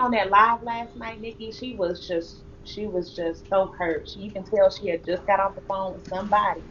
on that live last night, Nikki, she was just so hurt. You can tell she had just got off the phone with somebody,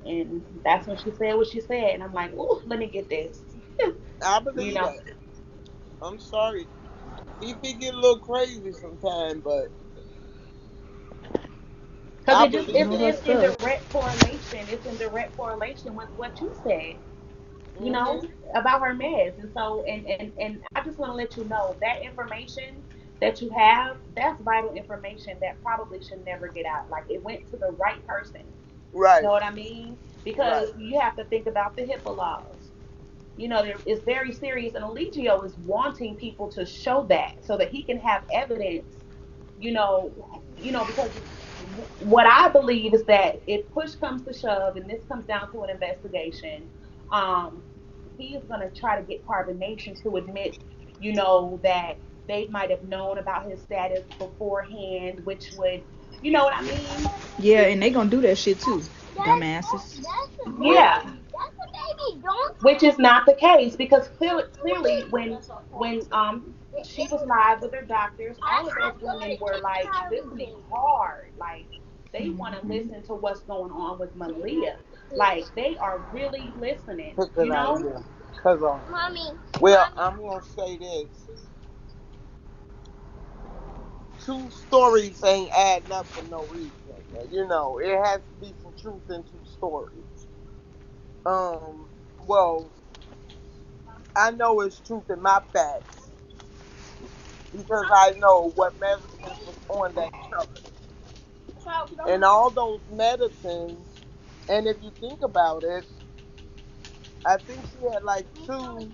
and that's when she said what she said. And I'm like, ooh, let me get this, I you believe know, that. I'm sorry. Fifi get a little crazy sometimes, but because I it just believe it's, Know her that. it's in stuff. direct correlation. It's in direct correlation with what you said, you know, Hmm. about her meds. And so, and I just want to let you know that information that you have, that's vital information that probably should never get out. Like it went to the right person. Right, Know what I mean? right. Because you have to think about the HIPAA laws. You know, it's very serious, and Eligio is wanting people to show that so that he can have evidence. Because what I believe is that if push comes to shove, and this comes down to an investigation, um, he is going to try to get Carbon Nation to admit, that they might have known about his status beforehand, which would, you know what I mean? Yeah, and they gonna do that shit too, dumbasses. Yeah, which is not the case because clearly when she was live with her doctors, all of those women were like listening hard, like they want to Hmm. listen to what's going on with Malia, like they are really listening, Took it out of you know. here. Cause well, I'm gonna say this: two stories ain't adding up for no reason. It has to be some truth in two stories. Well, I know it's truth in my facts because I know what medicines was on that chart. And all those medicines, and if you think about it, I think she had like two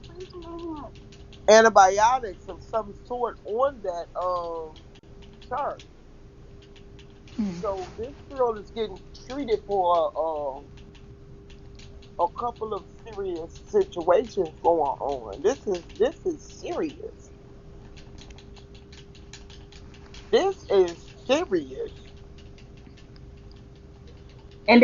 antibiotics of some sort on that chart. So this girl is getting treated for a couple of serious situations going on. This is serious. This is serious. And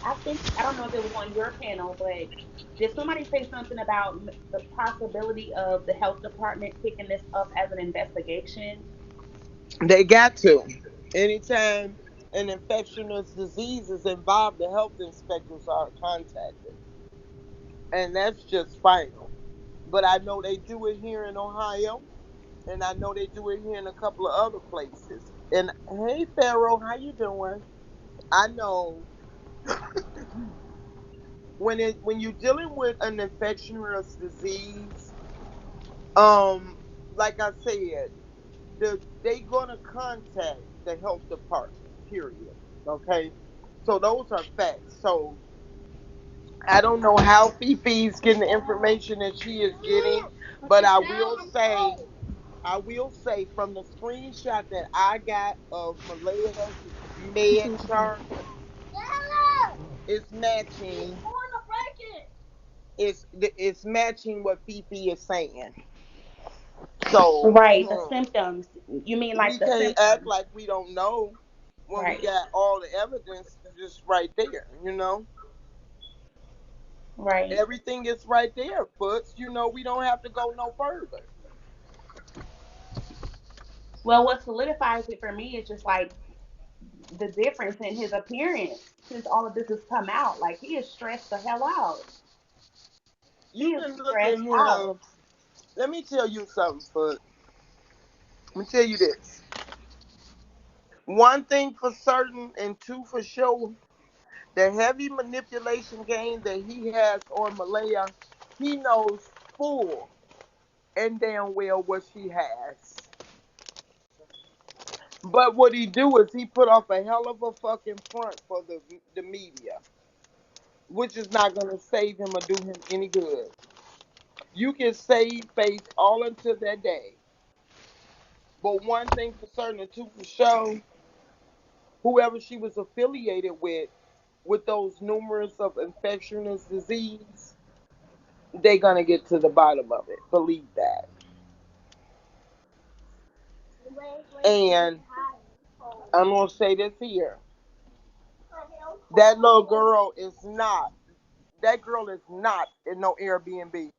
I think I don't know if it was on your panel, but did somebody say something about the possibility of the health department picking this up as an investigation? They got to. Anytime an infectious disease is involved, the health inspectors are contacted. And that's just final. But I know they do it here in Ohio, and I know they do it here in a couple of other places. And hey, Pharaoh, how you doing? I know when you're dealing with an infectious disease, um, like I said, they gonna contact the health department. Period. Okay, so those are facts. So I don't know how Fifi's getting the information that she is getting, but I will say from the screenshot that I got of Malaya's med chart, it's matching. It's matching what Fifi is saying. So Right, the symptoms. You mean like we the can't act symptoms? like we don't know when we Right, got all the evidence just right there. right. Everything is right there, but we don't have to go no further. Well, what solidifies it for me is just like the difference in his appearance since all of this has come out. Like he is stressed the hell out. You He is can look at stressed out. him. Let me tell you something, Foot. Let me tell you this. One thing for certain and two for sure, the heavy manipulation game that he has on Malaya, he knows full and damn well what she has. But what he do is he put off a hell of a fucking front for the media, which is not gonna save him or do him any good. You can save face all until that day. But one thing for certain and two for sure, whoever she was affiliated with those numerous of infectious disease, they're gonna get to the bottom of it. Believe that. And I'm gonna say this here. That little girl is not. That girl is not in no Airbnb.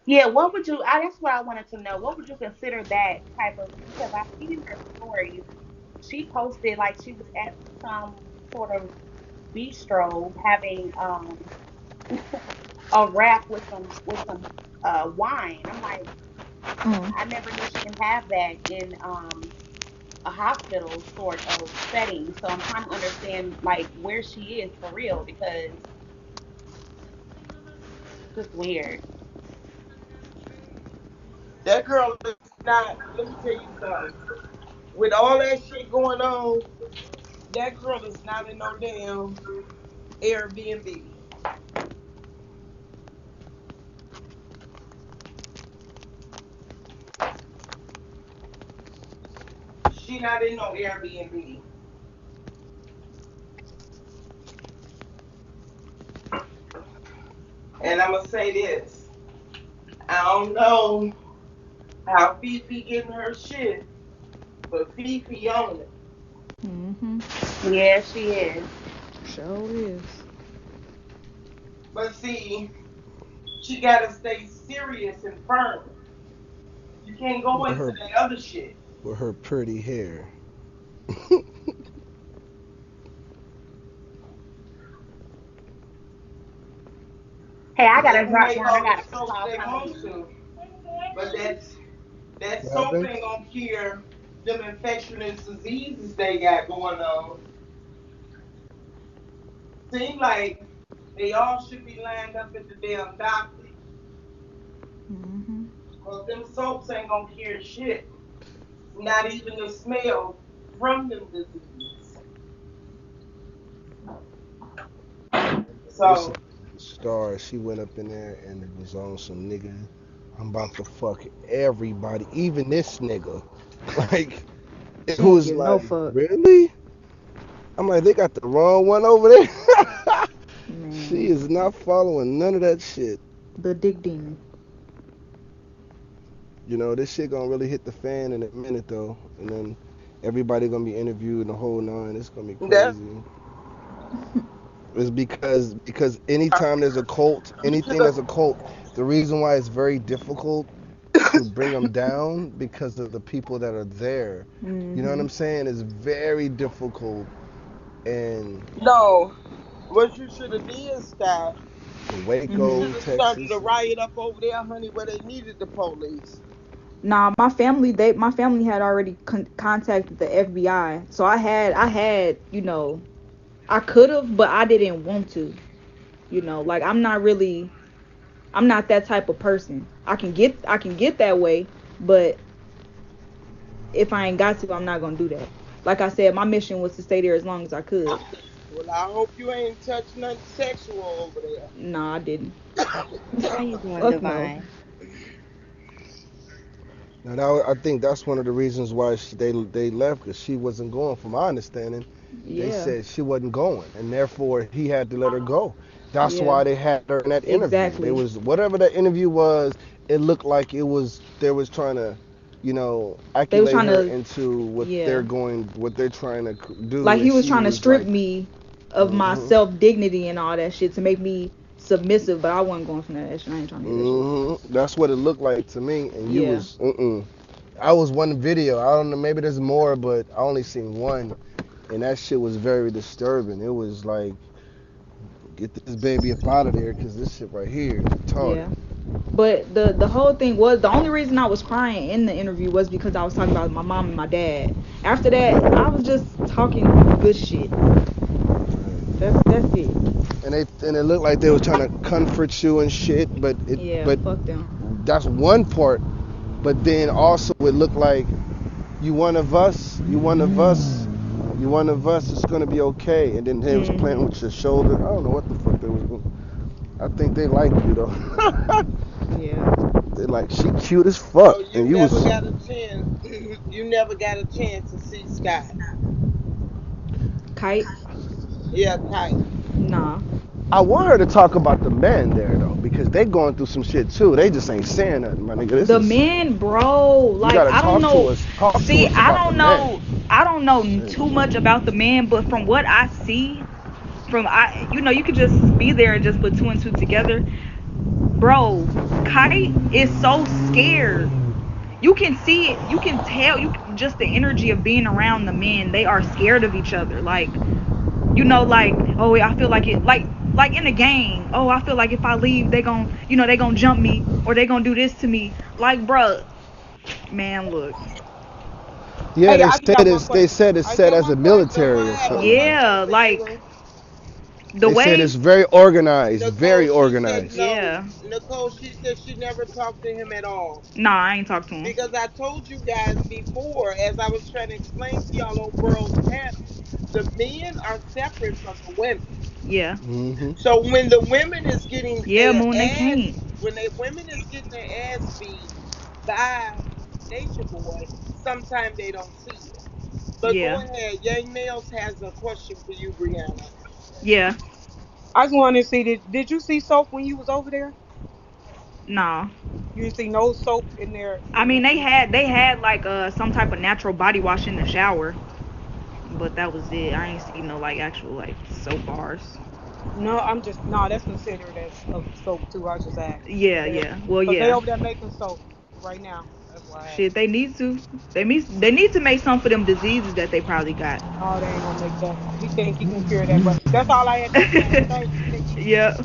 Yeah, what would you? That's what I wanted to know. What would you consider that type of? Because I seen in her stories, she posted like she was at some sort of bistro having a wrap with some wine. I'm like, Mm. I never knew she can have that in a hospital sort of setting. So I'm trying to understand like where she is for real because it's just weird. That girl is not. Let me tell you something. With all that shit going on, that girl is not in no damn Airbnb. She not in no Airbnb. And I'm gonna say this. I don't know how Fifi getting her shit, but Fifi on it. Mhm. Yeah, she is. Sure is. But see, she gotta stay serious and firm. You can't go with into her that other shit. with her pretty hair. Hey, I They gotta can drop make down. I all the got a soap call they coming want in. to, but that What soap happened? ain't gonna cure them infectious diseases they got going on. Seem like they all should be lined up at the damn doctor. Mhm. Cause them soaps ain't gonna cure shit. Not even the smell from them diseases. This is So Star. She went up in there and it was on some nigga. I'm about to fuck everybody, even this nigga. Like it She ain't was give no like, fuck. really? I'm like, they got the wrong one over there. She Man. is not following none of that shit. The dick demon. You know, this shit gonna really hit the fan in a minute though, and then everybody gonna be interviewed and the whole nine. It's gonna be that's crazy. It's because anytime there's a cult, you should anything have. that's a cult, the reason why it's very difficult to bring them down because of the people that are there. You know what Mhm. I'm saying? It's very difficult, and No, what you should have did, Sky. the You Mhm. Waco, should have started a Texas. riot up over there, honey, where they needed the police. Nah, my family had already contacted the FBI. So I had, I could have, but I didn't want to. Like I'm not that type of person. I can get that way, but if I ain't got to, I'm not gonna do that. Like I said, my mission was to stay there as long as I could. Well, I hope you ain't touched nothing sexual over there. Nah, I didn't. How you doing, Fuck no. Divine? Now, I think that's one of the reasons why they left because she wasn't going. From my understanding, they Yeah. said she wasn't going, and therefore he had to let her go. That's Yeah. why they had her in that interview. There Exactly. was whatever that interview was. It looked like it was they was trying to, They was acculate trying her to, into yeah. what they're trying to do, Like and he was she trying to was strip like, me of my hmm self dignity and all that shit to make me submissive, but I wasn't going for that shit. I ain't trying to hear that shit. That's what it looked like to me, and you Yeah. was, I was one video. I don't know, maybe there's more, but I only seen one, and that shit was very disturbing. It was like, get this baby up out of there, cause this shit right here is retarded. Yeah. But the whole thing was the only reason I was crying in the interview was because I was talking about my mom and my dad. After that, I was just talking good shit. That's it. And it looked like they was trying to comfort you and shit, Yeah, but fuck them. that's one part. But then also it looked like you one of us, you one of us, you one of us. It's gonna be okay. And then they was playing Mhm. with your shoulder. I don't know what the fuck they was doing. I think they like you though. Yeah. They like she cute as So fuck, you and you never was. got a chance. You never got a chance to see Sky. Kite? Yeah, Kite. Nah. I want her to talk about the men there though, because they going through some shit too. They just ain't saying nothing, my nigga. This The is men, bro, you like gotta I don't talk to know. us. Talk to See, us about the men. I don't know Shit. too much about the men, but from what I see, you could just be there and just put two and two together. Bro, Kite is so scared. You can see it. You can tell. You just the energy of being around the men. They are scared of each other. Like, like, oh, I feel like it. Like in a game. Oh, I feel like if I leave, they gon' jump me or they gonna do this to me. Like, bruh, man, look. Yeah, Hey, they I just said got one it's they question. said it's I set got as a one question. military What or happened? something. What Yeah, happened, like Nicole? the They said way. it's very organized, Nicole, very she said organized. no. Yeah. Nicole, she said she never talked to him at all. Nah, I ain't talked to him. Because I told you guys before, as I was trying to explain to y'all on Burrow's panel, the men are separate from the women. Yeah. Hmm. So when the women is getting Yeah, their Moon, they ass, can't. when the women is getting their ass beat by Nature Boy, sometimes they don't see it. But go Yeah. ahead, Young Nails has a question for you, Brianna. Yeah. I just wanted to see did you see soap when you was over there? Nah. You didn't see no soap in there I in mean, the they had like some type of natural body wash in the shower, but that was it. I ain't see no like actual like soap bars. No, I'm just no, that's considered as a soap too. I just asked. Yeah, yeah. Well, Because they yeah. over there making soap right now. That's why I Shit, asked. they need to. They need to make some for them diseases that they probably got. No, they ain't gonna make that. He think he can cure that, but that's all I had to ask. Thank you, Nikki. Yeah.